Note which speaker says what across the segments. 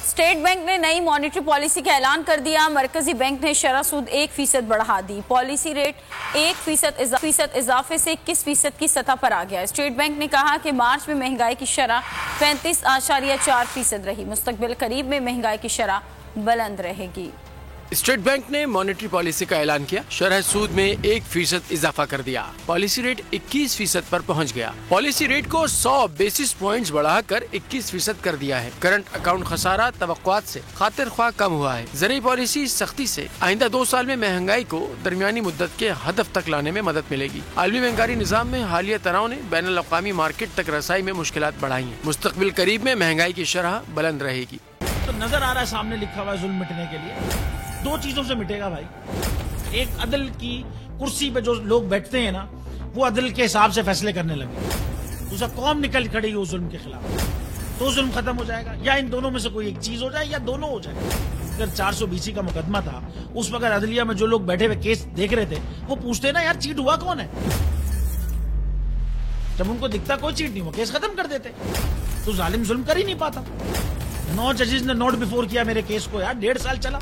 Speaker 1: State bank نے نئی monetary policy کا اعلان کر دیا۔ مرکزی بینک نے شرح سود 1% بڑھا دی۔ پالیسی ریٹ 1% اضافے سے 21% کی سطح پر آ گیا۔ اسٹیٹ بینک نے کہا کہ مارچ میں مہنگائی کی شرح 35.4% رہی۔ مستقبل قریب میں مہنگائی کی شرح بلند رہے گی۔
Speaker 2: اسٹیٹ بینک نے مانیٹری پالیسی کا اعلان کیا، شرح سود میں 1% اضافہ کر دیا۔ پالیسی ریٹ 21% پر پہنچ گیا۔ پالیسی ریٹ کو 100 بیسس پوائنٹس بڑھا کر 21% کر دیا ہے۔ کرنٹ اکاؤنٹ خسارہ توقعات سے خاطر خواہ کم ہوا ہے۔ زرعی پالیسی سختی سے آئندہ 2 سال میں مہنگائی کو درمیانی مدت کے ہدف تک لانے میں مدد ملے گی۔ عالمی مہنگاری نظام میں حالیہ تناؤ نے بین الاقوامی مارکیٹ تک رسائی میں مشکلات بڑھائی ہیں۔ مستقبل قریب میں مہنگائی کی شرح بلند رہے گی۔
Speaker 3: تو نظر آ رہا ہے سامنے لکھا ہوا ہے ظلم مٹنے کے لیے 2 چیزوں سے مٹے گا بھائی۔ ایک عدل کی کرسی پہ جو لوگ بیٹھتے ہیں نا، وہ عدل کے حساب سے فیصلے کرنے لگے۔ دوسرا قوم نکل کھڑی ہو ظلم کے خلاف، تو ظلم ختم ہو جائے گا، یا ان دونوں میں سے کوئی ایک چیز ہو جائے یا دونوں ہو جائے۔ اگر 420 کا مقدمہ تھا، اس وقت عدلیہ میں جو لوگ بیٹھے ہوئے کیس دیکھ رہے تھے وہ پوچھتے نا یار چیٹ ہوا کون ہے؟ جب ان کو دکھتا کوئی چیٹ نہیں ہوا، کیس ختم کر دیتے۔ تو ظالم ظلم کر ہی نہیں پاتا۔ 9 ججز نے نوٹ بیفور کیا میرے کیس کو، یار 1.5 سال چلا۔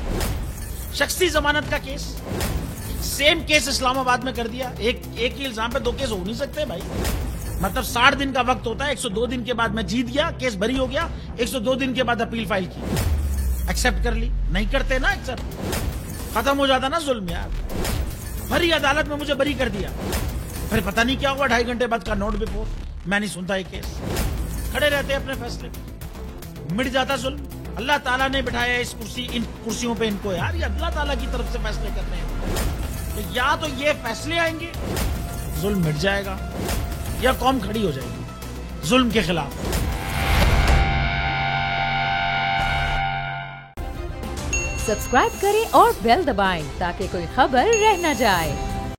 Speaker 3: شخصی ضمانت کا کیس، سیم کیس اسلام آباد میں کر دیا۔ ایک ہی الزام پہ 2 کیس ہو نہیں سکتے بھائی۔ مطلب 60 دن کا وقت ہوتا ہے، 102 دن کے بعد میں جیت گیا، کیس بری ہو گیا، 102 دن کے بعد اپیل فائل کی، ایکسپٹ کر لی۔ نہیں کرتے نا ایکسپٹ، ختم ہو جاتا نا ظلم یار۔ بھری عدالت میں مجھے بری کر دیا، پھر پتہ نہیں کیا ہوا، 2.5 گھنٹے بعد کا نوٹ بیفور، میں نہیں سنتا یہ کیس۔ کھڑے رہتے اپنے فیصلے پہ، مٹ جاتا ظلم۔ اللہ تعالیٰ نے بٹھایا اس ان کرسیوں پہ ان کو، یار یہ اللہ تعالیٰ کی طرف سے فیصلے کرنے ہیں۔ تو یا تو یہ فیصلے آئیں گے، ظلم مٹ جائے گا، یا قوم کھڑی ہو جائے گی ظلم کے خلاف۔
Speaker 4: سبسکرائب کریں اور بیل دبائیں تاکہ کوئی خبر رہ نہ جائے۔